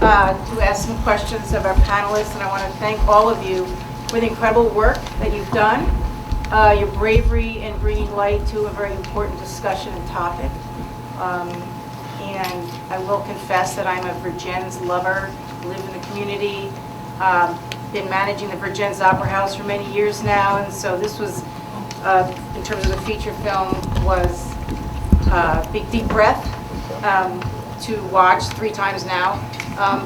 to ask some questions of our panelists, and I want to thank all of you for the incredible work that you've done, your bravery in bringing light to a very important discussion and topic. And I will confess that I'm a Virgins lover, live in the community, been managing the Virgins Opera House for many years now, and so this was, in terms of the feature film, was a big deep breath to watch 3 times now,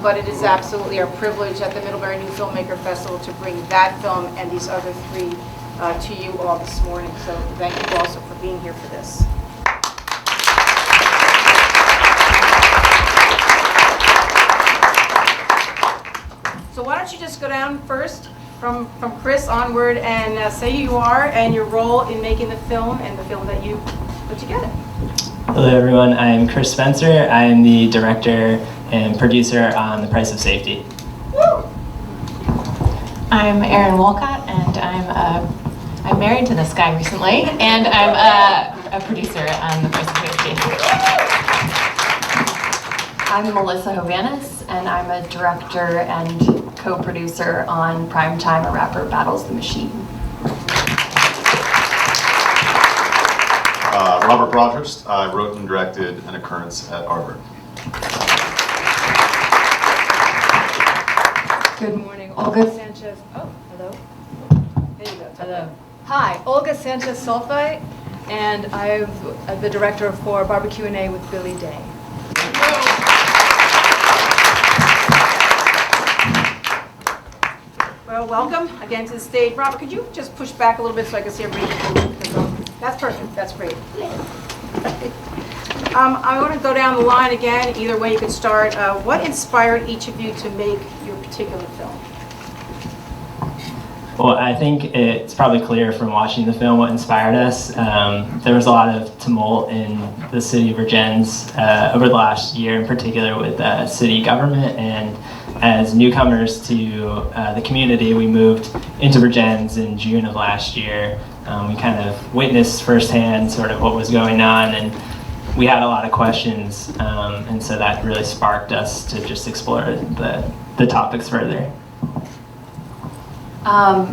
but it is absolutely our privilege at the Middlebury New Filmmaker Festival to bring that film and these other 3 to you all this morning, so thank you also for being here for this. So why don't you just go down first from Chris onward and say who you are and your role in making the film and the film that you put together. Hello everyone, I'm Chris Spencer. I'm the director and producer on The Price of Safety. Woo! I'm Erin Wolcott, and I'm married to this guy recently, and I'm a producer on The Price of Safety. I'm Melissa Hovanes, and I'm a director and co-producer on Primetime: A Rapper Battles the Machine. Robert Broadhurst. I wrote and directed An Occurrence at Arverne. Good morning, Olga Sanchez. Oh, hello. There you go. Hello. Hi, Olga Sanchez Saltveit, and I'm the director for BBQ&A with Billy Day. Well, welcome again to the stage. Robert, could you just push back a little bit so I can see everybody? That's perfect. That's great. I want to go down the line again. Either way you could start. What inspired each of you to make your particular film? Well, I think it's probably clear from watching the film what inspired us. There was a lot of tumult in the city of Virgins over the last year, in particular with city government, and as newcomers to the community, we moved into Virgins in June of last year. We kind of witnessed firsthand sort of what was going on, and we had a lot of questions, and so that really sparked us to just explore the topics further.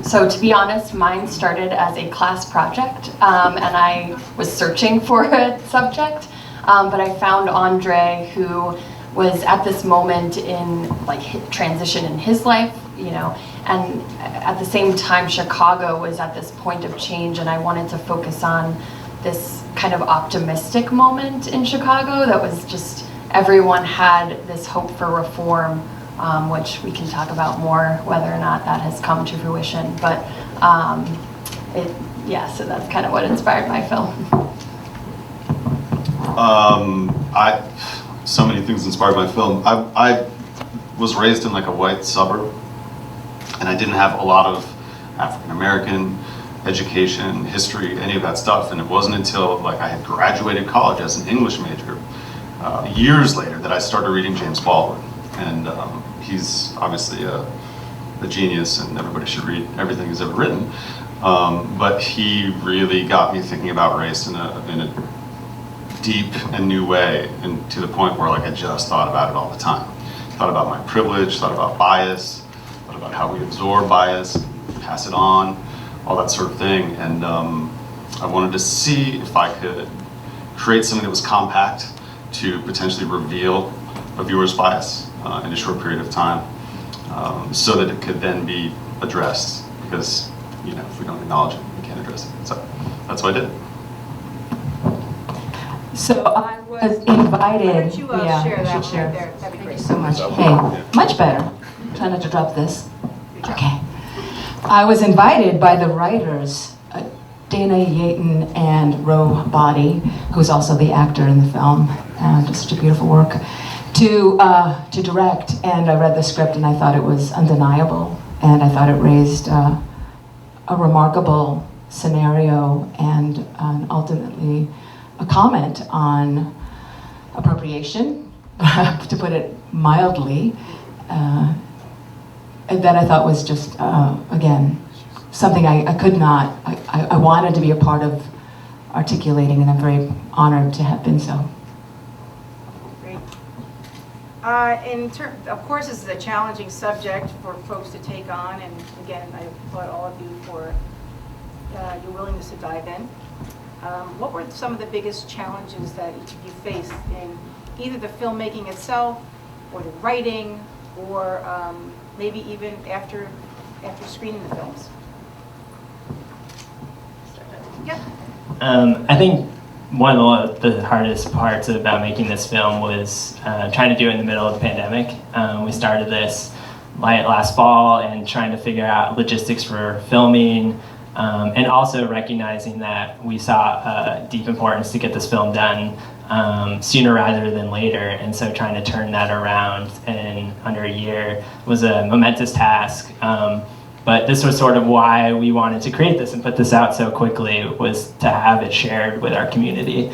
So to be honest, mine started as a class project, and I was searching for a subject, but I found Andre, who was at this moment in like transition in his life, you know, and at the same time Chicago was at this point of change, and I wanted to focus on this kind of optimistic moment in Chicago that was just everyone had this hope for reform, which we can talk about more whether or not that has come to fruition, but so that's kind of what inspired my film. So many things inspired my film. I was raised in like a white suburb, and I didn't have a lot of African American education, history, any of that stuff. And it wasn't until like I had graduated college as an English major, years later, that I started reading James Baldwin. And he's obviously a genius, and everybody should read everything he's ever written. But he really got me thinking about race in a deep and new way, and to the point where like I just thought about it all the time. Thought about my privilege, thought about bias, thought about how we absorb bias, pass it on, all that sort of thing. And I wanted to see if I could create something that was compact to potentially reveal a viewer's bias in a short period of time, so that it could then be addressed. Because, you know, if we don't acknowledge it, we can't address it. So that's what I did. So I was invited. Why don't you yeah, share that should share. right there? That'd be great. Thank you so much. Hey, much better. Try not to drop this. Okay. I was invited by the writers, Dana Yaton and Ro Body, who's also the actor in the film, and such a beautiful work, to direct. And I read the script and I thought it was undeniable, and I thought it raised a remarkable scenario and ultimately a comment on appropriation, to put it mildly, that I thought was just, again, something I could not, I wanted to be a part of articulating, and I'm very honored to have been so. Great. Of course, this is a challenging subject for folks to take on, and again, I applaud all of you for your willingness to dive in. What were some of the biggest challenges that each of you faced in either the filmmaking itself, or the writing, or maybe even after screening the films? Yep. I think one of the hardest parts about making this film was trying to do it in the middle of the pandemic. We started this last fall and trying to figure out logistics for filming, and also recognizing that we saw deep importance to get this film done sooner rather than later, and so trying to turn that around in under a year was a momentous task. But this was sort of why we wanted to create this and put this out so quickly, was to have it shared with our community,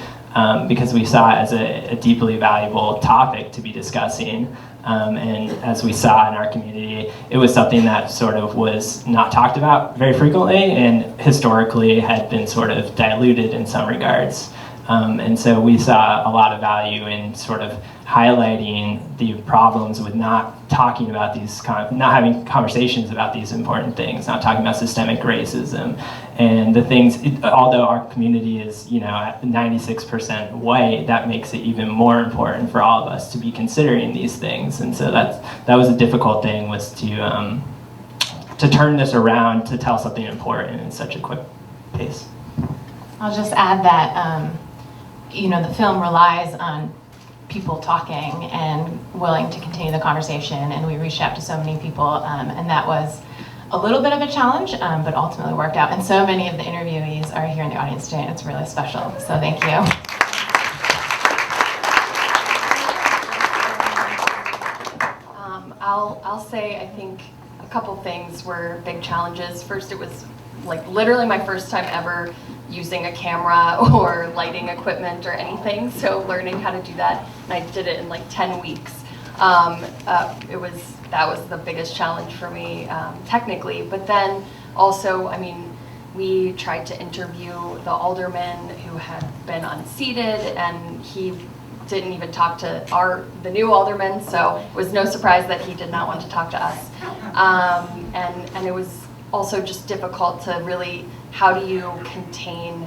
because we saw it as a deeply valuable topic to be discussing. And as we saw in our community, it was something that sort of was not talked about very frequently, and historically had been sort of diluted in some regards. And so we saw a lot of value in sort of highlighting the problems with not talking about these, not having conversations about these important things, not talking about systemic racism and the things. Although our community is, at 96% white, that makes it even more important for all of us to be considering these things. And so that was a difficult thing, was to turn this around to tell something important in such a quick pace. I'll just add that the film relies on people talking and willing to continue the conversation, and we reached out to so many people, and that was a little bit of a challenge, but ultimately worked out. And so many of the interviewees are here in the audience today, and it's really special, so thank you. I'll say, I think a couple things were big challenges. First, it was like literally my first time ever using a camera or lighting equipment or anything, so learning how to do that, and I did it in like 10 weeks. That was the biggest challenge for me, technically. But then also, we tried to interview the alderman who had been unseated, and he didn't even talk to the new alderman, so it was no surprise that he did not want to talk to us. And it was also just difficult to really, how do you contain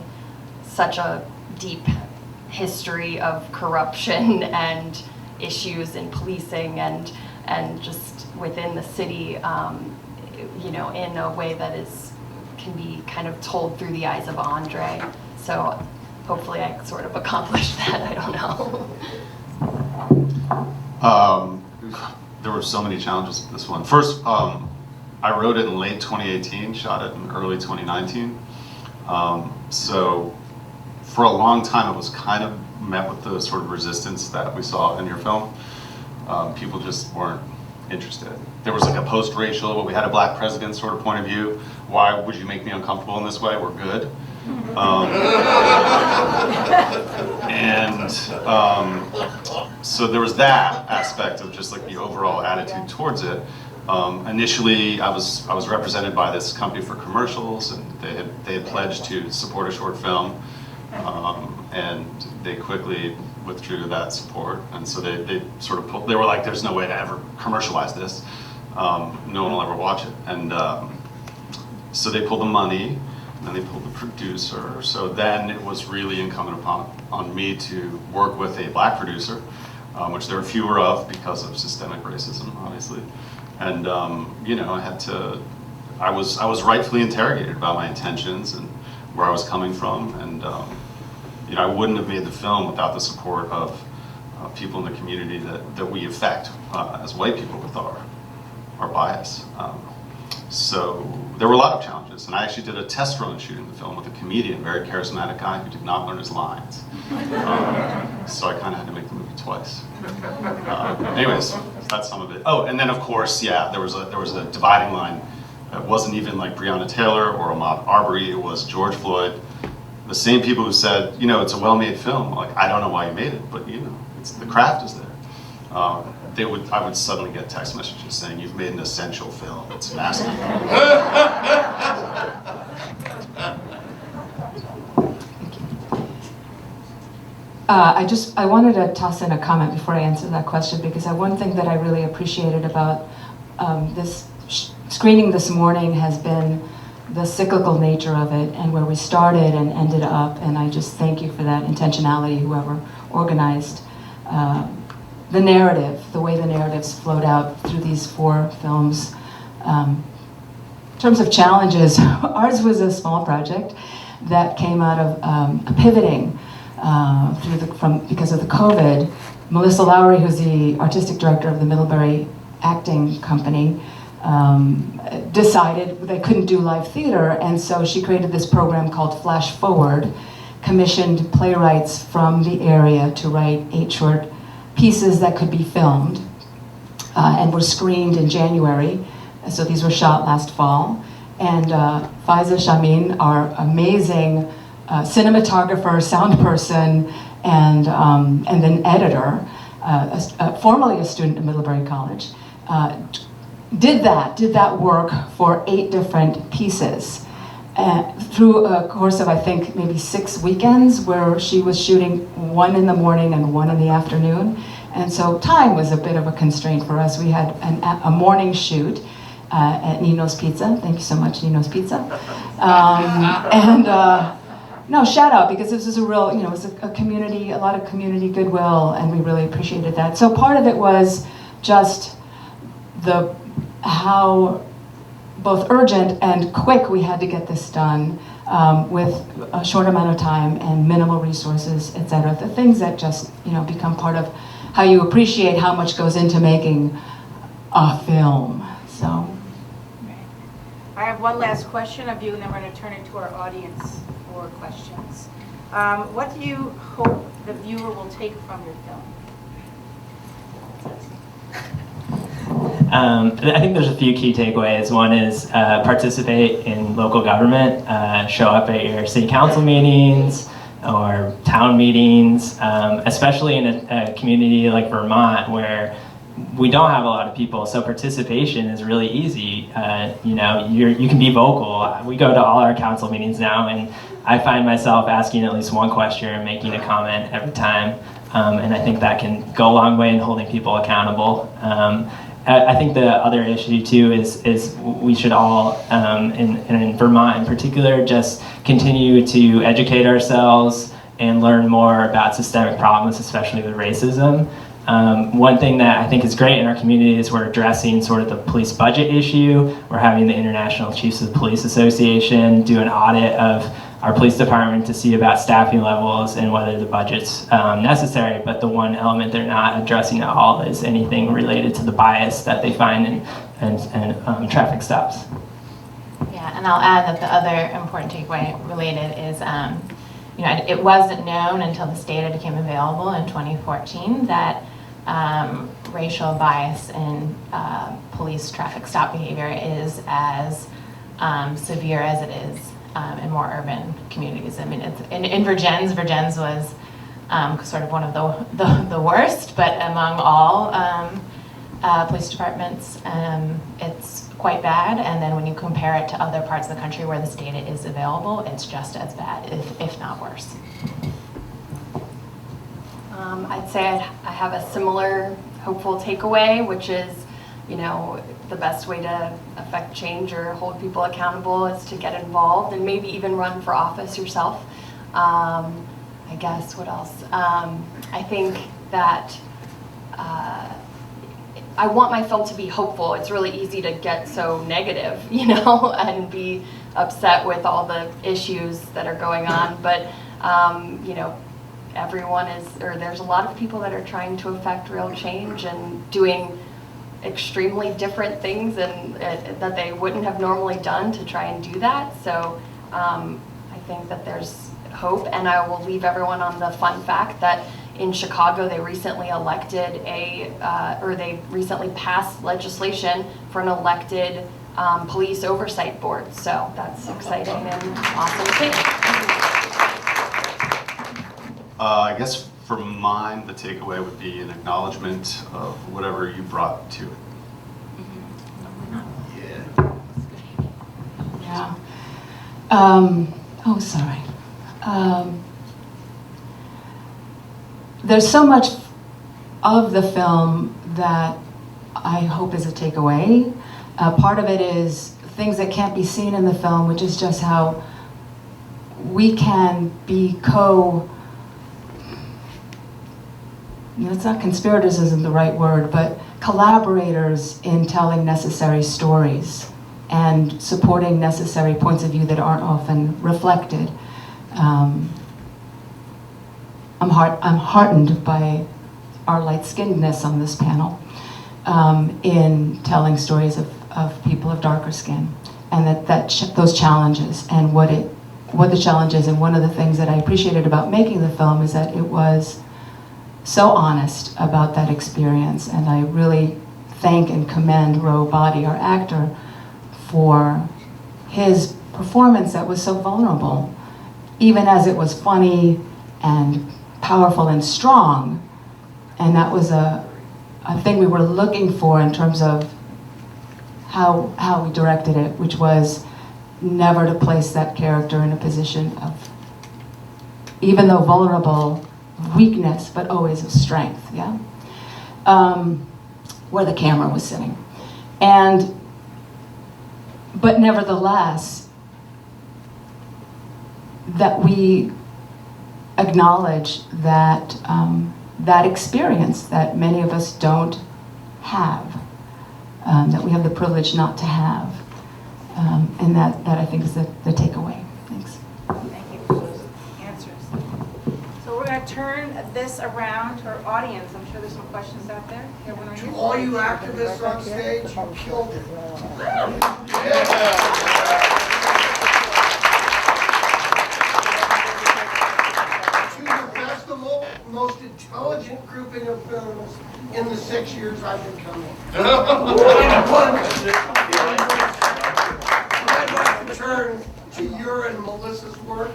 such a deep history of corruption and issues in policing and just within the city, in a way that can be kind of told through the eyes of Andre. So hopefully I sort of accomplished that, I don't know. There were so many challenges with this one. First, I wrote it in late 2018, shot it in early 2019. So for a long time, it was kind of met with the sort of resistance that we saw in your film. People just weren't interested. There was like a post-racial, but we had a black president sort of point of view. Why would you make me uncomfortable in this way? We're good. So there was that aspect of just like the overall attitude towards it. Initially, I was represented by this company for commercials, and they had pledged to support a short film, and they quickly withdrew that support. And so they sort of they were like, "There's no way to ever commercialize this. No one will ever watch it." And so they pulled the money, and then they pulled the producer. So then it was really incumbent on me to work with a black producer, which there were fewer of because of systemic racism, obviously. And I was rightfully interrogated about my intentions and where I was coming from, and I wouldn't have made the film without the support of people in the community that we affect as white people with our bias. So there were a lot of challenges, and I actually did a test run shooting the film with a comedian, very charismatic guy who did not learn his lines. So I kind of had to make the movie twice. Anyways, that's some of it. Oh, and then of course, yeah, there was a dividing line. It wasn't even like Breonna Taylor or Ahmaud Arbery. It was George Floyd. The same people who said, it's a well-made film. Like, I don't know why you made it, but the craft is there. I would suddenly get text messages saying, "You've made an essential film. It's massive." I wanted to toss in a comment before I answer that question, because one thing that I really appreciated about this screening this morning has been the cyclical nature of it and where we started and ended up, and I just thank you for that intentionality, whoever organized the narrative, the way the narratives flowed out through these 4 films. In terms of challenges, ours was a small project that came out of a pivoting because of the COVID. Melissa Lowry, who's the artistic director of the Middlebury Acting Company, decided they couldn't do live theater, and so she created this program called Flash Forward, commissioned playwrights from the area to write 8 short pieces that could be filmed, and were screened in January. So these were shot last fall. And Faiza Shamin, our amazing cinematographer, sound person, and then editor, formerly a student at Middlebury College, did that work for 8 different pieces through a course of, I think, maybe 6 weekends, where she was shooting 1 in the morning and 1 in the afternoon. And so time was a bit of a constraint for us. We had a morning shoot at Nino's Pizza. Thank you so much, Nino's Pizza. No, shout out, because this is a real, it was a community, a lot of community goodwill, and we really appreciated that. So part of it was just how both urgent and quick we had to get this done, with a short amount of time and minimal resources, etc. The things that just, become part of how you appreciate how much goes into making a film. So. I have one last question of you, and then we're going to turn it to our audience for questions. What do you hope the viewer will take from your film? I think there's a few key takeaways. One is participate in local government, show up at your city council meetings or town meetings, especially in a community like Vermont, where we don't have a lot of people, so participation is really easy. You can be vocal. We go to all our council meetings now, and I find myself asking at least one question and making a comment every time, and I think that can go a long way in holding people accountable. I think the other issue too is we should all, in Vermont in particular, just continue to educate ourselves and learn more about systemic problems, especially with racism. One thing that I think is great in our community is we're addressing sort of the police budget issue. We're having the International Chiefs of Police Association do an audit of our police department to see about staffing levels and whether the budget's necessary, but the one element they're not addressing at all is anything related to the bias that they find in traffic stops. Yeah, and I'll add that the other important takeaway related is, it wasn't known until this data became available in 2014 that racial bias in police traffic stop behavior is as severe as it is in more urban communities. I mean, it's in Vergennes was sort of one of the worst, but among all police departments, it's quite bad. And then when you compare it to other parts of the country where this data is available, it's just as bad, if not worse. I'd say I have a similar hopeful takeaway, which is, the best way to affect change or hold people accountable is to get involved and maybe even run for office yourself. I guess, what else? I think that I want my film to be hopeful. It's really easy to get so negative, and be upset with all the issues that are going on. But, there's a lot of people that are trying to affect real change and doing extremely different things and that they wouldn't have normally done to try and do that. So I think that there's hope, and I will leave everyone on the fun fact that in Chicago they recently elected they recently passed legislation for an elected police oversight board. So that's exciting and awesome too. I guess for mine, the takeaway would be an acknowledgement of whatever you brought to it. Yeah. Sorry. there's so much of the film that I hope is a takeaway. Part of it is things that can't be seen in the film, which is just how we can be it's not conspirators isn't the right word, but collaborators in telling necessary stories and supporting necessary points of view that aren't often reflected. I'm heartened by our light-skinnedness on this panel in telling stories of people of darker skin, and those challenges and what the challenge is. And one of the things that I appreciated about making the film is that it was so honest about that experience, and I really thank and commend Ro Body, our actor, for his performance that was so vulnerable, even as it was funny and powerful and strong. And that was a thing we were looking for in terms of how we directed it, which was never to place that character in a position of, even though vulnerable, weakness, but always of strength, yeah? Where the camera was sitting. But nevertheless, that we acknowledge that that experience that many of us don't have, that we have the privilege not to have, and that I think is the takeaway. Thanks. Thank you for those answers. So we're going to turn this around to our audience. I'm sure there's some questions out there. To all you activists on stage, you killed it. To the festival, most intelligent grouping of films in the 6 years I've been coming. I'd like to turn to your and Melissa's work.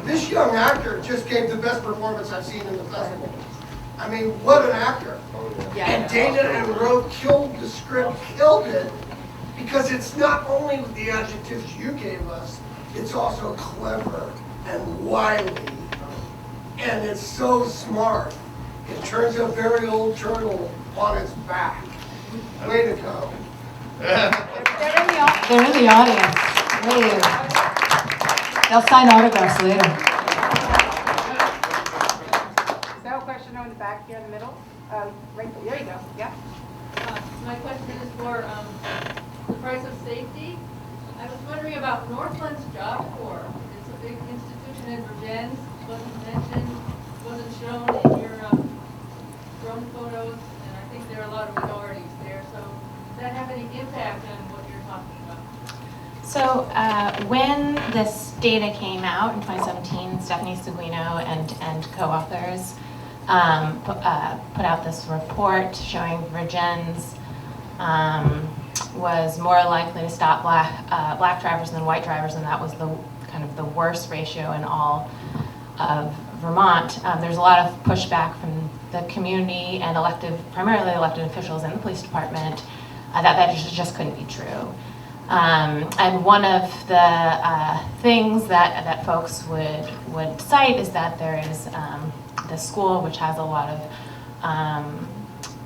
This young actor just gave the best performance I've seen in the festival. I mean, what an actor. And Dana and Ro killed the script, killed it, because it's not only the adjectives you gave us, it's also clever and wily. And it's so smart. It turns a very old journal on its back. Way to go. They're in the audience. Wave. They'll sign autographs later. Is that a question over in the back here in the middle? Right there you go. Yeah. My question is for the price of safety. I was wondering about Northland's Job Corps. It's a big institution in Vergennes. Wasn't mentioned, wasn't shown in your drone photos, and I think there are a lot of minorities there. So does that have any impact on what you're talking about? So when this data came out in 2017, Stephanie Seguino and co-authors put out this report showing Vergennes was more likely to stop black drivers than white drivers, and that was the kind of the worst ratio in all of Vermont. There's a lot of pushback from the community and primarily elected officials in the police department that just couldn't be true. And one of the things that folks would cite is that there is the school, which has a lot of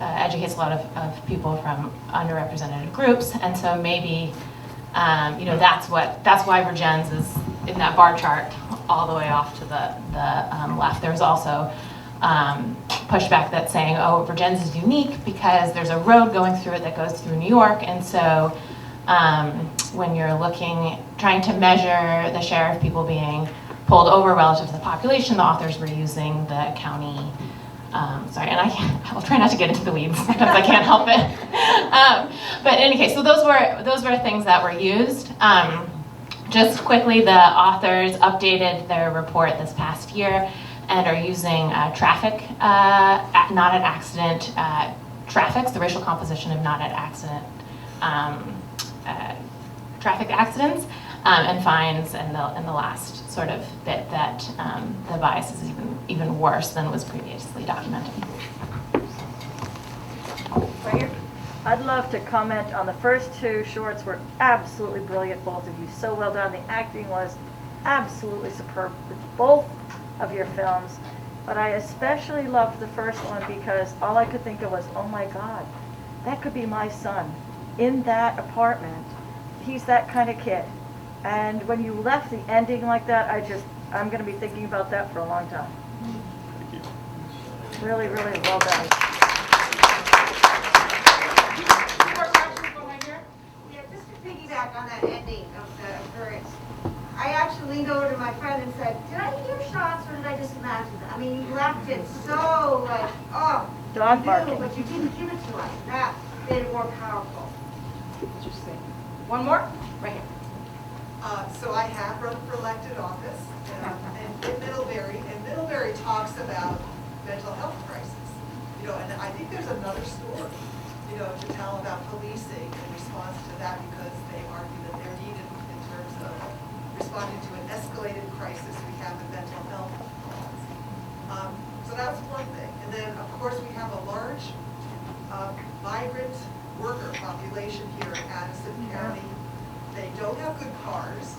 educates a lot of people from underrepresented groups, and so maybe that's why Vergennes is in that bar chart all the way off to the left. There's also pushback that's saying, oh, Vergennes is unique because there's a road going through it that goes through New York, and so when you're trying to measure the share of people being pulled over relative to the population, the authors were using the county. I'll try not to get into the weeds because I can't help it. But in any case, so those were things that were used. Just quickly, the authors updated their report this past year and are using traffic, not at accident traffics, the racial composition of not at accident traffic accidents, and finds in the last sort of bit that the bias is even worse than was previously documented. Right here. I'd love to comment on the first two shorts. Were absolutely brilliant, both of you. So well done. The acting was absolutely superb with both of your films. But I especially loved the first one because all I could think of was, oh my God, that could be my son in that apartment. He's that kind of kid. And when you left the ending like that, I'm going to be thinking about that for a long time. Really, really well done. Yeah, just to piggyback on that ending of the occurrence, I actually leaned over to my friend and said, did I hear shots or did I just imagine that? I mean, you left it so like, oh, Dog you barking. knew, but you didn't give it to us. That made it more powerful. Interesting. One more? Right here. So I have run for elected office in Middlebury, and Middlebury talks about mental health crisis. You know, and I think there's another story, you know, to tell about policing in response to that, because they argue that they're needed in terms of responding to an escalated crisis we have in mental health laws. So that's one thing. And then, of course, we have a large migrant worker population here in Addison County. They don't have good cars,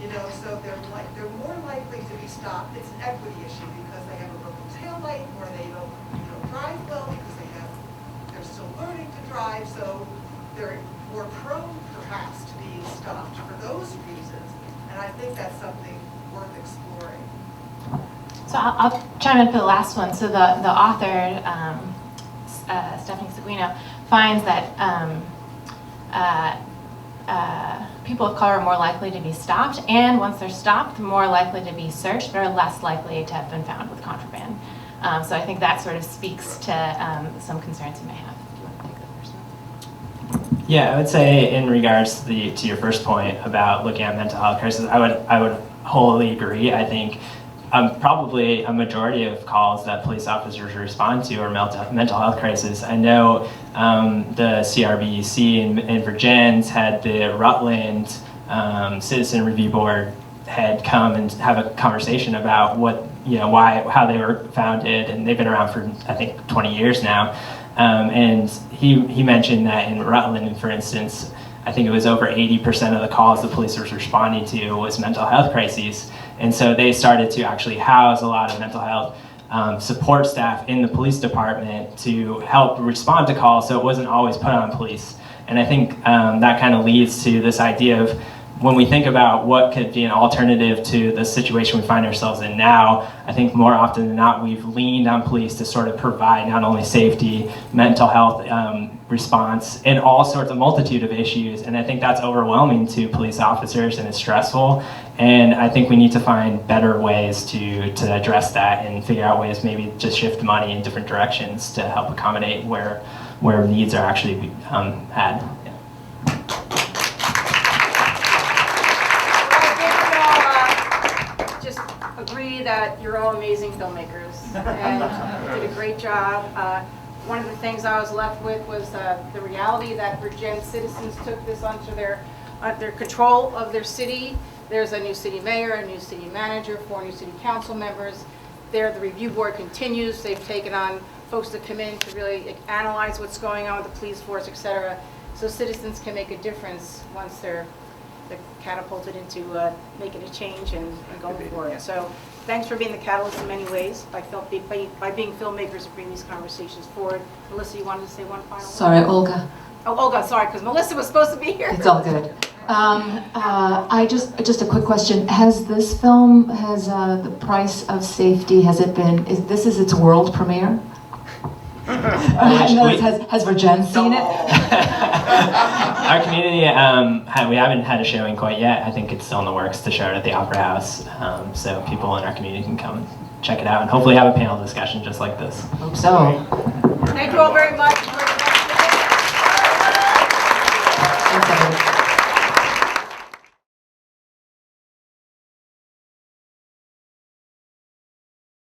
you know, so they're more likely to be stopped. It's an equity issue because they have a broken taillight, or they don't, you know, drive well because they're still learning to drive, so they're more prone, perhaps, to being stopped for those reasons. And I think that's something worth exploring. So I'll chime in for the last one. So the author, Stephanie Seguino, finds that people of color are more likely to be stopped, and once they're stopped, more likely to be searched, but are less likely to have been found with contraband. So I think that sort of speaks to some concerns you may have. Do you want to take the first one? Yeah, I would say in regards to your first point about looking at mental health crisis, I would wholly agree. I think probably a majority of calls that police officers respond to are mental health crisis. I know the CRBC in Virginia had the Rutland Citizen Review Board had come and have a conversation about how they were founded, and they've been around for I think 20 years now. And he mentioned that in Rutland, for instance, I think it was over 80% of the calls the police was responding to was mental health crises. And so they started to actually house a lot of mental health support staff in the police department to help respond to calls, so it wasn't always put on police. And I think that kind of leads to this idea of when we think about what could be an alternative to the situation we find ourselves in now, I think more often than not we've leaned on police to sort of provide not only safety, mental health response, and all sorts of multitude of issues. And I think that's overwhelming to police officers, and it's stressful. And I think we need to find better ways to address that and figure out ways maybe just shift money in different directions to help accommodate where needs are actually had. Agree that you're all amazing filmmakers and you did a great job. One of the things I was left with was the reality that Virginia citizens took this under their control of their city. There's a new city mayor, a new city manager, 4 new city council members. The review board continues. They've taken on folks to come in to really analyze what's going on with the police force, etc. So citizens can make a difference once they're catapulted into making a change and going for it. So thanks for being the catalyst in many ways by being filmmakers and bring these conversations forward. Melissa, you wanted to say one final word? Sorry, Olga. Oh, Olga, sorry, because Melissa was supposed to be here. It's all good. Just a quick question. Has this film, The Price of Safety, this is its world premiere? Has Virginia seen it? Our community, we haven't had a showing quite yet. I think it's still in the works to show it at the Opera House, so people in our community can come check it out and hopefully have a panel discussion just like this. Hope so. Thank you all very much.